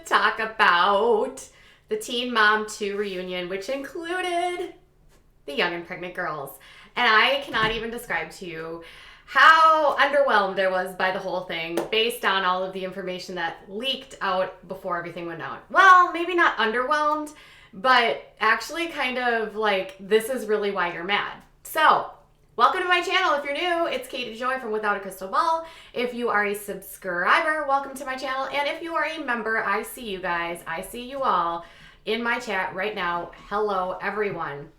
talk about the Teen Mom 2 reunion, which included the young and pregnant girls. And I cannot even describe to you how underwhelmed I was by the whole thing based on all of the information that leaked out before everything went out. Well, maybe not underwhelmed, but actually kind of like, this is really why you're mad. So, welcome to my channel. If you're new, it's Katie Joy from Without a Crystal Ball. If you are a subscriber, welcome to my channel. And if you are a member, I see you guys. I see you all in my chat right now. Hello, everyone.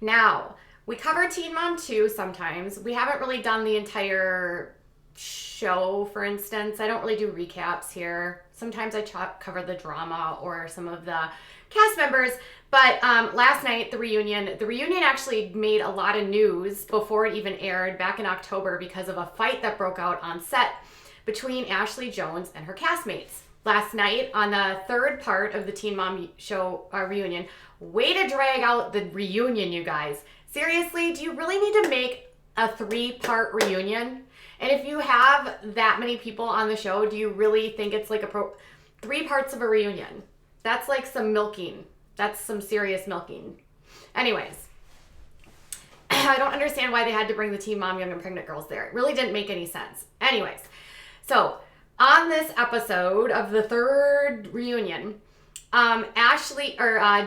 Now, we cover Teen Mom 2 sometimes. We haven't really done the entire show, for instance. I don't really do recaps here. Sometimes I cover the drama or some of the cast members. But last night, the reunion actually made a lot of news before it even aired back in October because of a fight that broke out on set between Ashley Jones and her castmates. Last night, on the third part of the Teen Mom show reunion, way to drag out the reunion, you guys. Seriously, do you really need to make a 3-part reunion? And if you have that many people on the show, do you really think it's like 3 parts of a reunion? That's like some milking. That's some serious milking. Anyways, I don't understand why they had to bring the Teen Mom Young and Pregnant girls there. It really didn't make any sense. Anyways, so on this episode of the third reunion,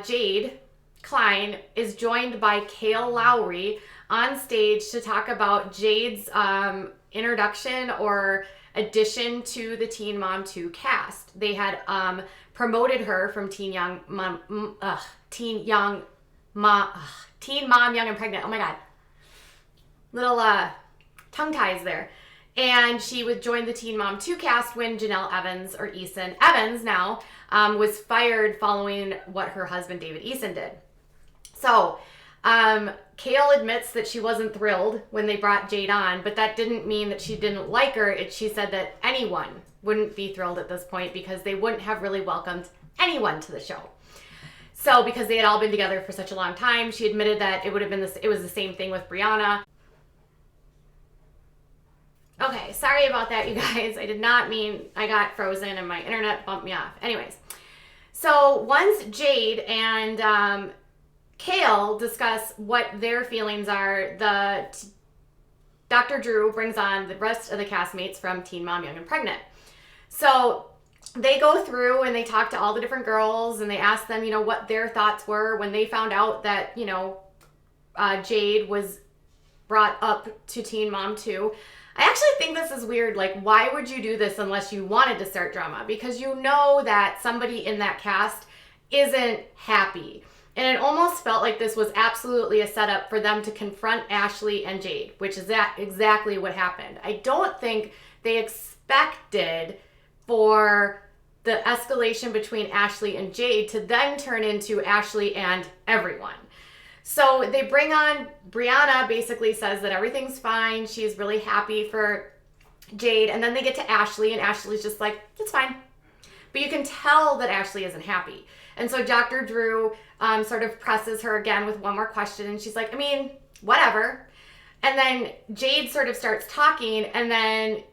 Jade Klein is joined by Kale Lowry on stage to talk about Jade's introduction or addition to the Teen Mom 2 cast. They had promoted her from Teen Mom Young and Pregnant. Oh my God. Little tongue ties there. And she would join the Teen Mom 2 cast when Janelle Evans, or Eason Evans now, was fired following what her husband David Eason did. So, Kale admits that she wasn't thrilled when they brought Jade on, but that didn't mean that she didn't like her. She said that anyone wouldn't be thrilled at this point because they wouldn't have really welcomed anyone to the show. So, because they had all been together for such a long time, she admitted that it was the same thing with Brianna. Okay, sorry about that, you guys. I did not mean, I got frozen and my internet bumped me off. Anyways, so once Jade and Kale discuss what their feelings are, Dr. Drew brings on the rest of the castmates from Teen Mom Young and Pregnant. So they go through and they talk to all the different girls and they ask them, what their thoughts were when they found out that, Jade was brought up to Teen Mom 2. I actually think this is weird. Like, why would you do this unless you wanted to start drama? Because you know that somebody in that cast isn't happy. And it almost felt like this was absolutely a setup for them to confront Ashley and Jade, which is exactly what happened. I don't think they expected for the escalation between Ashley and Jade to then turn into Ashley and everyone. So they bring on, Brianna basically says that everything's fine. She's really happy for Jade. And then they get to Ashley and Ashley's just like, it's fine. But you can tell that Ashley isn't happy. And so Dr. Drew sort of presses her again with one more question. And she's like, whatever. And then Jade sort of starts talking and then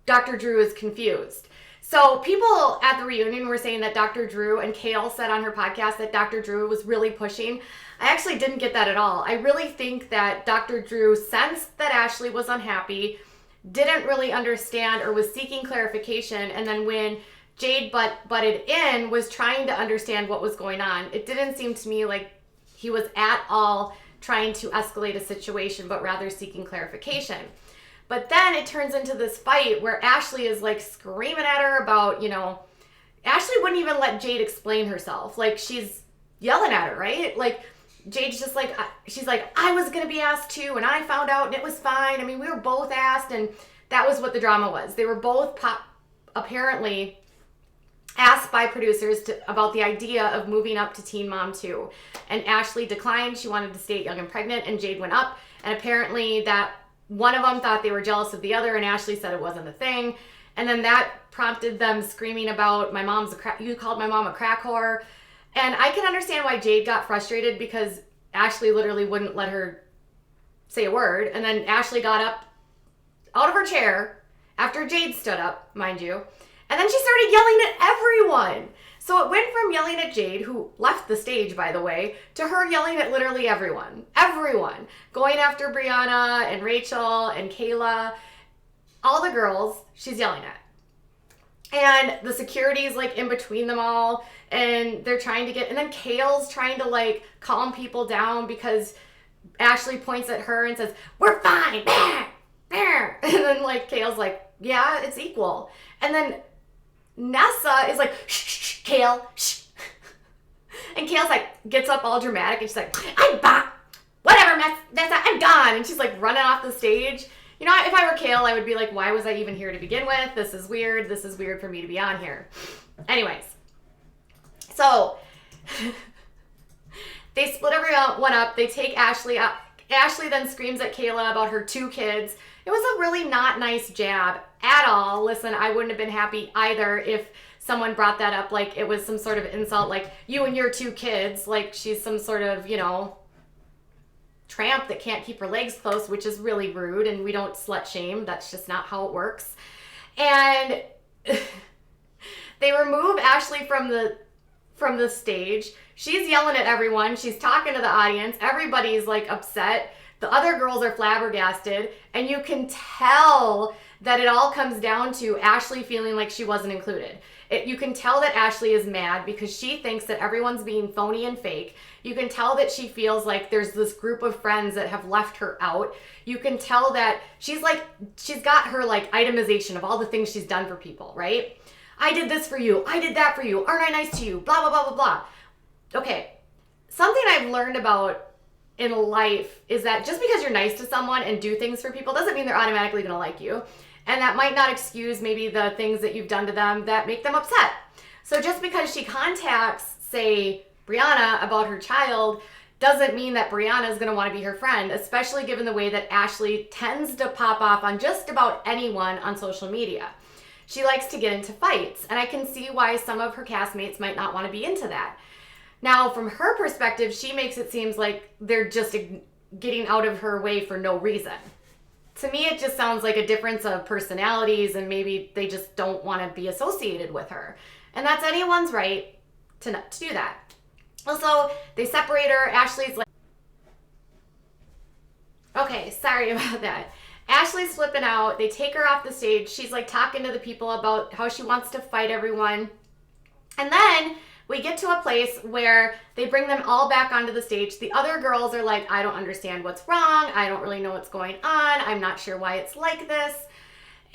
Dr. Drew is confused. So people at the reunion were saying that Dr. Drew, and Kale said on her podcast that Dr. Drew was really pushing. I actually didn't get that at all. I really think that Dr. Drew sensed that Ashley was unhappy, didn't really understand or was seeking clarification, and then when Jade butted in, was trying to understand what was going on. It didn't seem to me like he was at all trying to escalate a situation, but rather seeking clarification. But then it turns into this fight where Ashley is like screaming at her about, Ashley wouldn't even let Jade explain herself. Like, she's yelling at her, right? Like, Jade's just like, she's like, I was going to be asked too, and I found out, and it was fine. We were both asked, and that was what the drama was. They were both apparently asked by producers about the idea of moving up to Teen Mom 2. And Ashley declined. She wanted to stay Young and Pregnant, and Jade went up. And apparently that one of them thought they were jealous of the other, and Ashley said it wasn't a thing. And then that prompted them screaming about, you called my mom a crack whore. And I can understand why Jade got frustrated because Ashley literally wouldn't let her say a word. And then Ashley got up out of her chair after Jade stood up, mind you, And then she started yelling at everyone. So it went from yelling at Jade, who left the stage, by the way, to her yelling at literally everyone. Everyone. Going after Brianna and Rachel and Kayla. All the girls she's yelling at. And the security is like in between them all. And they're trying to and then Kale's trying to like calm people down because Ashley points at her and says, "We're fine." And then like Kale's like, "Yeah, it's equal." And then Nessa is like, "Shh, Kale, shh." And Kale's like, gets up all dramatic and she's like, "I'm back. Whatever, Nessa, I'm done." And she's like running off the stage. You know, if I were Kale, I would be like, why was I even here to begin with? This is weird. This is weird for me to be on here. Anyways, so they split everyone up. They take Ashley up. Ashley then screams at Kayla about her 2 kids. It was a really not nice jab at all. Listen, I wouldn't have been happy either if someone brought that up like it was some sort of insult, like you and your 2 kids, like she's some sort of, you know, tramp that can't keep her legs closed, which is really rude, and we don't slut shame. That's just not how it works. And they remove Ashley from the stage. She's yelling at everyone. She's talking to the audience. Everybody's like upset. The other girls are flabbergasted, and you can tell that it all comes down to Ashley feeling like she wasn't included. You can tell that Ashley is mad because she thinks that everyone's being phony and fake. You can tell that she feels like there's this group of friends that have left her out. You can tell that she's got her like itemization of all the things she's done for people, right? I did this for you. I did that for you. Aren't I nice to you? Blah, blah, blah, blah, blah. Okay, something I've learned about in life is that just because you're nice to someone and do things for people doesn't mean they're automatically going to like you. And that might not excuse maybe the things that you've done to them that make them upset. So just because she contacts, say, Brianna about her child doesn't mean that Brianna is going to want to be her friend, especially given the way that Ashley tends to pop off on just about anyone on social media. She likes to get into fights, and I can see why some of her castmates might not want to be into that. Now, from her perspective, she makes it seem like they're just getting out of her way for no reason. To me, it just sounds like a difference of personalities, and maybe they just don't want to be associated with her. And that's anyone's right to do that. Also, they separate her. Ashley's like, okay, sorry about that. Ashley's flipping out. They take her off the stage. She's like talking to the people about how she wants to fight everyone. And then we get to a place where they bring them all back onto the stage. The other girls are like, I don't understand what's wrong. I don't really know what's going on. I'm not sure why it's like this.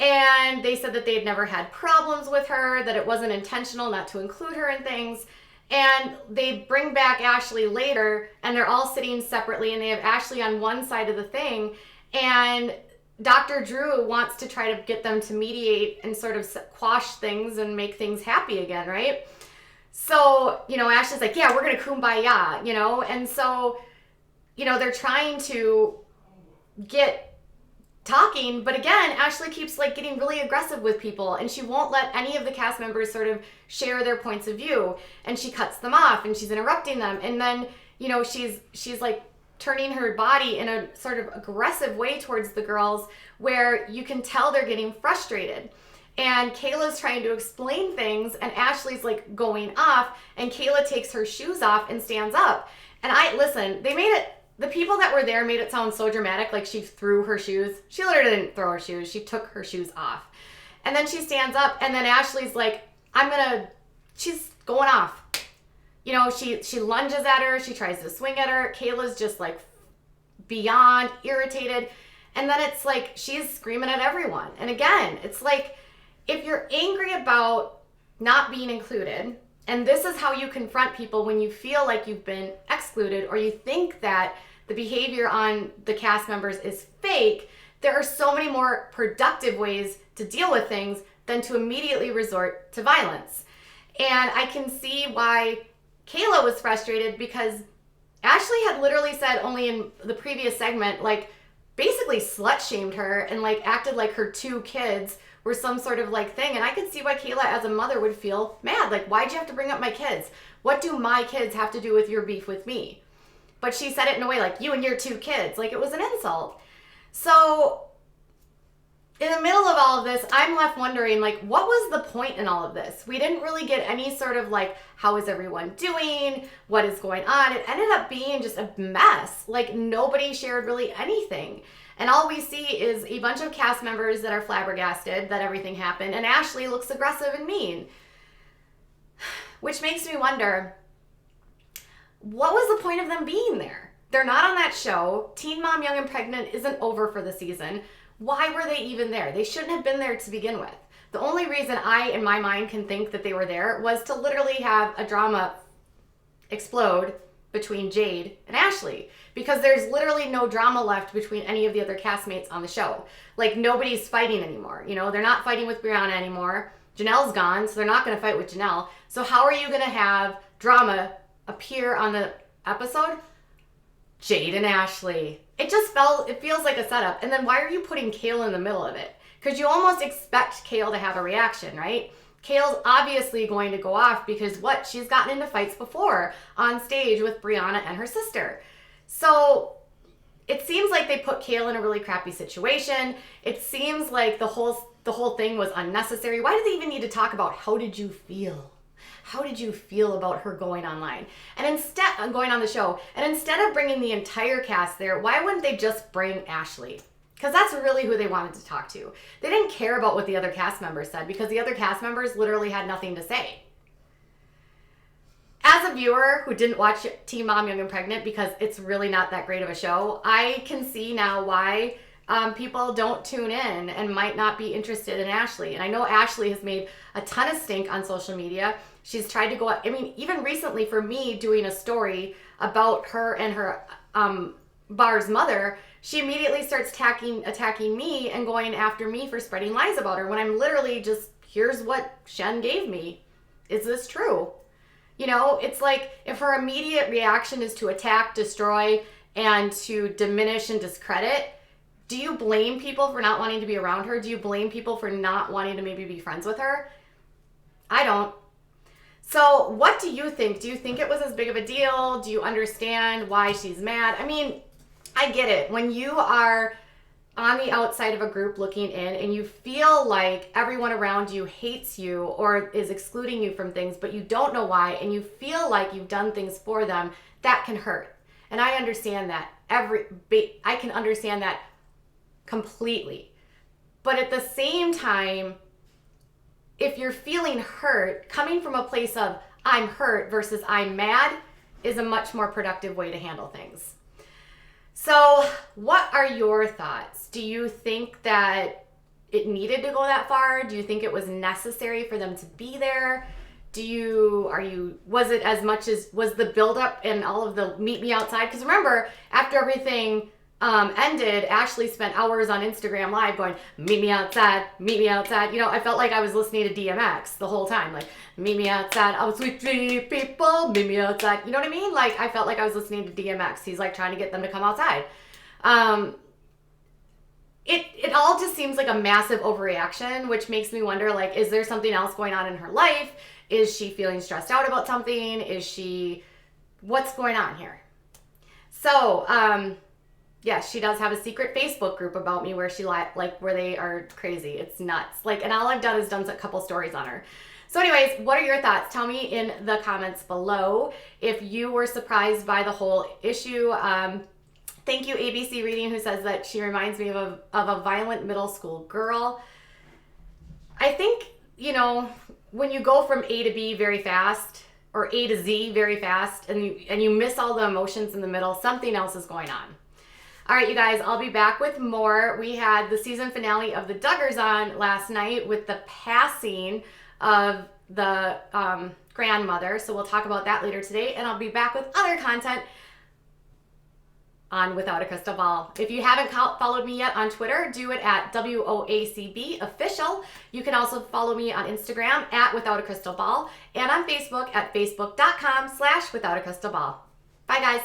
And they said that they had never had problems with her, that it wasn't intentional not to include her in things. And they bring back Ashley later, and they're all sitting separately, and they have Ashley on one side of the thing. And Dr. Drew wants to try to get them to mediate and sort of quash things and make things happy again, right? So, you know, Ashley's like, yeah, we're going to kumbaya, you know? And so, you know, they're trying to get talking, but again, Ashley keeps like getting really aggressive with people, and she won't let any of the cast members sort of share their points of view, and she cuts them off and she's interrupting them. And then, you know, she's like turning her body in a sort of aggressive way towards the girls where you can tell they're getting frustrated. And Kayla's trying to explain things, and Ashley's like going off, and Kayla takes her shoes off and stands up. And the people that were there made it sound so dramatic, like she threw her shoes. She literally didn't throw her shoes. She took her shoes off. And then she stands up, and then Ashley's like, she's going off. You know, she lunges at her. She tries to swing at her. Kayla's just like beyond irritated. And then it's like she's screaming at everyone. And again, it's like, if you're angry about not being included, and this is how you confront people when you feel like you've been excluded or you think that the behavior on the cast members is fake, there are so many more productive ways to deal with things than to immediately resort to violence. And I can see why Kayla was frustrated, because Ashley had literally said only in the previous segment, like basically slut shamed her and like acted like her 2 kids were some sort of like thing. And I could see why Kayla as a mother would feel mad. Like, why'd you have to bring up my kids? What do my kids have to do with your beef with me? But she said it in a way like, you and your 2 kids. Like, it was an insult. So in the middle of all of this, I'm left wondering, like, what was the point in all of this? We didn't really get any sort of, like, how is everyone doing? What is going on? It ended up being just a mess. Like, nobody shared really anything. And all we see is a bunch of cast members that are flabbergasted that everything happened, and Ashley looks aggressive and mean. Which makes me wonder, what was the point of them being there? They're not on that show. Teen Mom Young and Pregnant isn't over for the season. Why were they even there? They shouldn't have been there to begin with. The only reason I, in my mind, can think that they were there was to literally have a drama explode between Jade and Ashley, because there's literally no drama left between any of the other castmates on the show. Like, nobody's fighting anymore. You know, they're not fighting with Brianna anymore. Janelle's gone, so they're not going to fight with Janelle. So how are you going to have drama appear on the episode? Jade and Ashley. It feels like a setup. And then why are you putting Kailyn in the middle of it? Because you almost expect Kail to have a reaction, right? Kail's obviously going to go off because what? She's gotten into fights before on stage with Brianna and her sister. So it seems like they put Kail in a really crappy situation. It seems like the whole thing was unnecessary. Why did they even need to talk about how did you feel? How did you feel about her going online? And instead, going on the show, and instead of bringing the entire cast there, why wouldn't they just bring Ashley? Because that's really who they wanted to talk to. They didn't care about what the other cast members said because the other cast members literally had nothing to say. As a viewer who didn't watch Teen Mom Young and Pregnant because it's really not that great of a show, I can see now why people don't tune in and might not be interested in Ashley. And I know Ashley has made a ton of stink on social media. She's tried to go up, I mean, even recently for me doing a story about her and her Bar's mother, she immediately starts attacking me and going after me for spreading lies about her when I'm literally just, here's what Shen gave me. Is this true? You know, it's like if her immediate reaction is to attack, destroy, and to diminish and discredit, do you blame people for not wanting to be around her? Do you blame people for not wanting to maybe be friends with her? I don't. So what do you think? Do you think it was as big of a deal? Do you understand why she's mad? I mean, I get it. When you are on the outside of a group looking in and you feel like everyone around you hates you or is excluding you from things, but you don't know why, and you feel like you've done things for them, that can hurt. And I understand that. I can understand that completely. But at the same time, if you're feeling hurt, coming from a place of I'm hurt versus I'm mad is a much more productive way to handle things. So what are your thoughts? Do you think that it needed to go that far? Do you think it was necessary for them to be there? Was it as much as, was the buildup and all of the meet me outside? Because remember, after everything ended, Ashley spent hours on Instagram Live going, meet me outside, meet me outside. You know, I felt like I was listening to DMX the whole time. Like, meet me outside, I was with three people, meet me outside. You know what I mean? Like, I felt like I was listening to DMX. He's like trying to get them to come outside. It all just seems like a massive overreaction, which makes me wonder, like, is there something else going on in her life? Is she feeling stressed out about something? What's going on here? So, yes, she does have a secret Facebook group about me where where they are crazy. It's nuts. Like, and all I've done is done a couple stories on her. So anyways, what are your thoughts? Tell me in the comments below if you were surprised by the whole issue. Thank you, ABC Reading, who says that she reminds me of a violent middle school girl. I think, you know, when you go from A to B very fast, or A to Z very fast, and you miss all the emotions in the middle, something else is going on. All right, you guys, I'll be back with more. We had the season finale of The Duggars on last night with the passing of the grandmother. So we'll talk about that later today, and I'll be back with other content on Without a Crystal Ball. If you haven't followed me yet on Twitter, do it at WOACB Official. You can also follow me on Instagram at Without a Crystal Ball, and on Facebook at facebook.com/Without a Crystal Ball. Bye, guys.